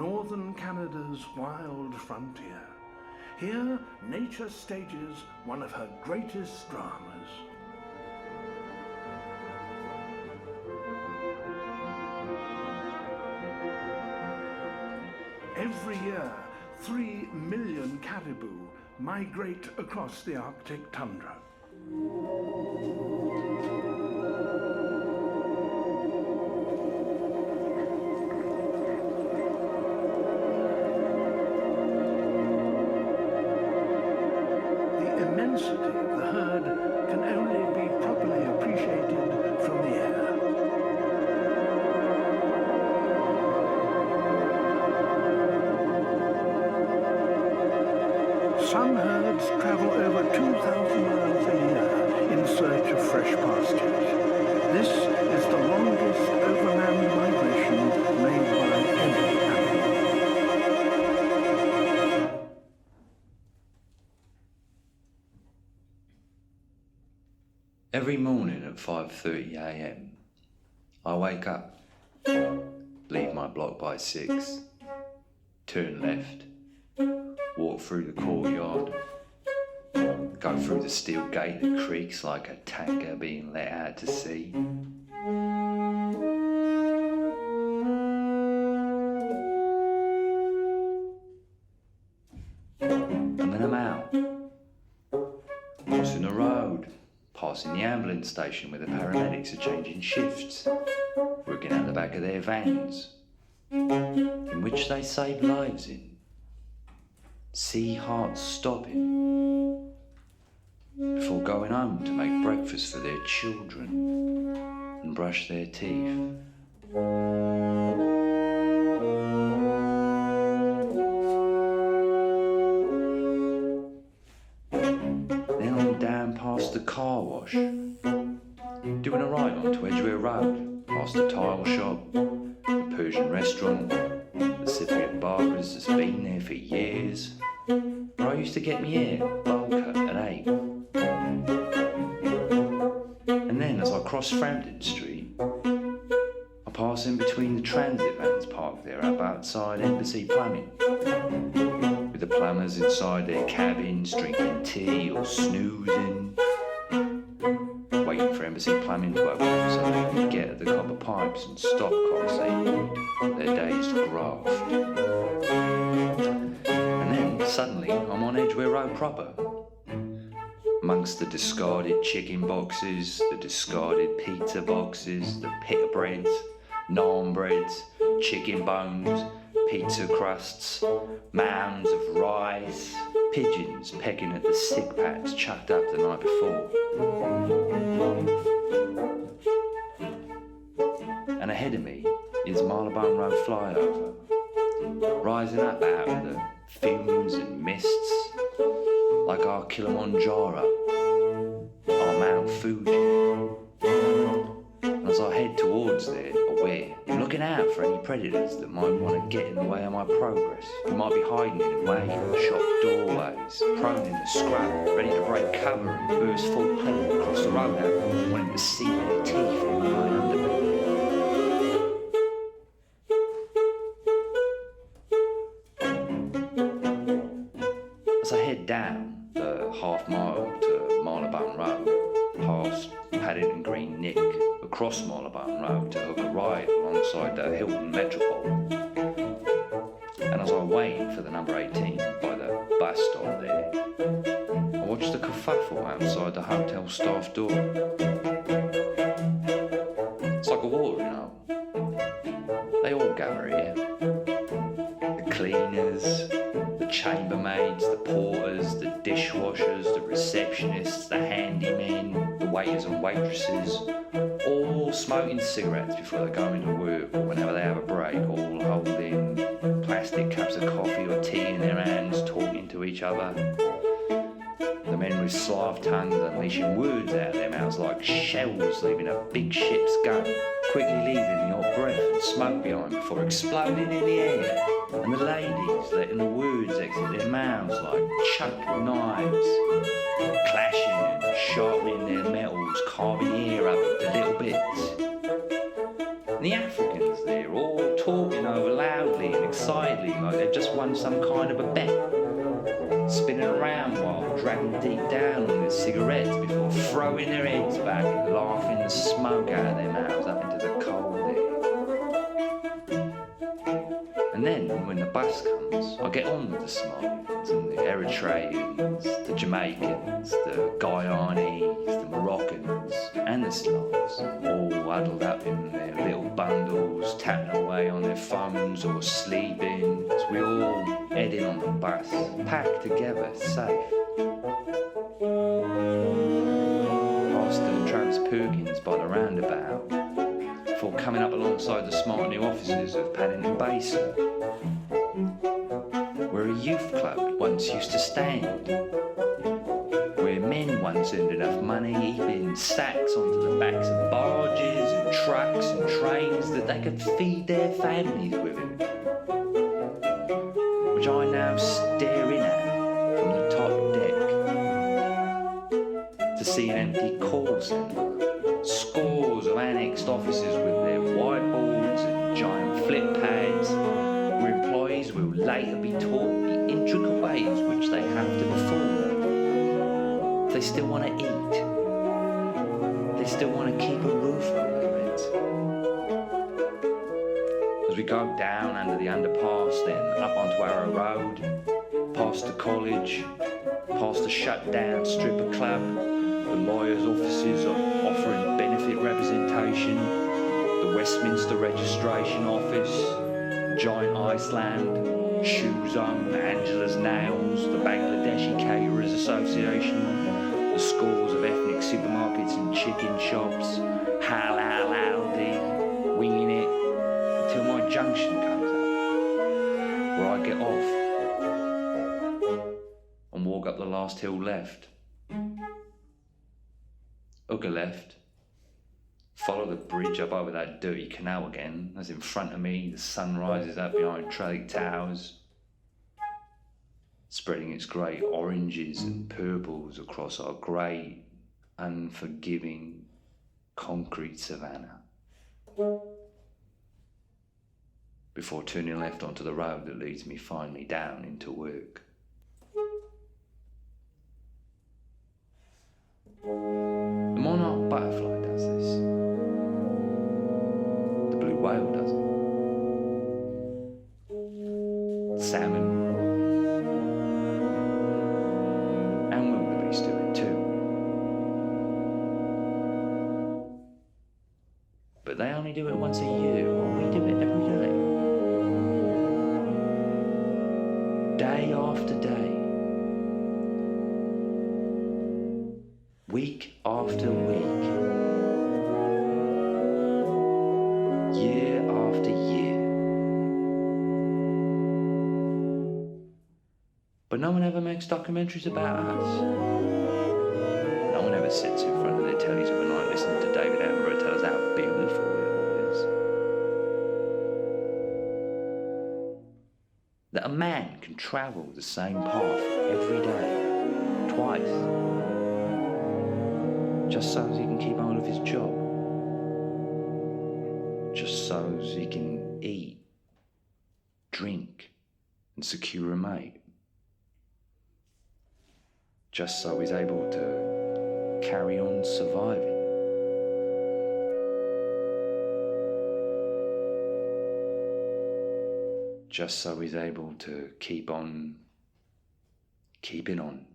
northern Canada's wild frontier. Here, nature stages one of her greatest dramas. Every year, 3 million caribou migrate across the Arctic tundra. The immensity of the herd can only be properly appreciated from the air. Some herds travel over 2,000 miles a year in search of fresh pastures. This is the longest overland migration made by any animal. Every morning at 5:30 a.m, I wake up, leave my block by 6, turn left, walk through the courtyard, go through the steel gate that creaks like a tanker being let out to sea. And then I'm out, crossing the road, passing the ambulance station where the paramedics are changing shifts, working out the back of their vans, in which they save lives in. See hearts stopping before going home to make breakfast for their children and brush their teeth. Then I'm down past the car wash, doing a ride onto Edgware Road, past the tile shop, the Persian restaurant, the Cypriot barbers that's been there for years, where I used to get me hair bowl cut at 8. And then as I cross Frampton Street, I pass in between the transit vans parked there up outside Embassy Plumbing, with the plumbers inside their cabins drinking tea or snoozing, waiting for Embassy Plumbing to open up so they can get at the copper pipes and stopcocks they need their day's graft. And then suddenly I'm on Edgware Road proper, amongst the discarded chicken boxes, the discarded pizza boxes, the pita breads, naan breads, chicken bones, pizza crusts, mounds of rice, pigeons pecking at the sick pats chucked up the night before. And ahead of me is Marylebone Road flyover, rising up out of the fumes and mists like our Kilimanjaro, our Mount Fuji. And as I head towards there, aware, I'm looking out for any predators that might want to get in the way of my progress, who might be hiding in wagon shop doorways, prone in the scrub, ready to break cover and burst full pelt across the road, wanting to see their teeth in line under me. As I head down the half mile to Marylebone Road, past Paddington Green Nick, across Marylebone Road to hook a ride alongside the Hilton Metropole. And as I wait for the number 18 by the bus stop there, I watch the kerfuffle outside the hotel staff door. It's like a war, you know. They all gather here. The cleaners, the chambermaids, the porters, the dishwashers, the receptionists, the handymen, the waiters and waitresses, all smoking cigarettes before they go into work or whenever they have a break, all holding plastic cups of coffee or tea in their hands, talking to each other. The men with Slav tongues unleashing words out of their mouths like shells leaving a big ship's gun, quickly leaving the hot breath and smoke behind before exploding in the air. And the ladies letting the words exit their mouths like chucked knives, clashing and sharpening their metals, carving the air up into little bits. And the Africans there all talking over loudly and excitedly excitedly like they've just won some kind of a bet, spinning around while dragging deep down on their cigarettes before throwing their heads back and laughing the smoke out of their mouths up into the cold air. And then, when the bus comes, I get on with the Somalians and the Eritreans, the Jamaicans, the Guyanese, the Moroccans, and the Slavs, all huddled up in their little bundles, tapping away on their phones or sleeping, as we all head in on the bus, packed together, safe. Past Travis Perkins by the roundabout, before coming up alongside the smart new offices of Paddington Basin, where a youth club once used to stand, where men once earned enough money heaping sacks onto the backs of barges and trucks and trains that they could feed their families with it, which I now stare in at from the top deck to see an empty call centre, scores of annexed offices with their whiteboards and giant flip pads, where employees will later be taught the intricate ways which they have to perform. They still want to eat. They still want to keep a roof over their heads. As we go down under the underpass, then up onto Arrow Road, past the college, past the shut down stripper club, the lawyers' offices offering benefit representation, the Westminster Registration Office, Giant Iceland, Shoe Zone, Angela's Nails, the Bangladeshi Caterers Association, the scores of ethnic supermarkets and chicken shops, halal Aldi, winging it, until my junction comes up, where I get off and walk up the last hill left. Hooker left, follow the bridge up over that dirty canal again, as in front of me the sun rises up behind Trellick Towers, spreading its grey oranges and purples across our grey, unforgiving concrete savannah, before turning left onto the road that leads me finally down into work. The monarch butterfly does this. The blue whale does it. Salmon and wildebeest do it too. But they only do it once a year, while we do it every day. Day after day. Week after week, year after year. But no one ever makes documentaries about us. No one ever sits in front of their tellies of a night listening to David Attenborough tell us how beautiful it all is. That a man can travel the same path every day, twice, just so as he can keep hold of his job, just so as he can eat, drink, and secure a mate, just so he's able to carry on surviving. Just so he's able to keep on keeping on.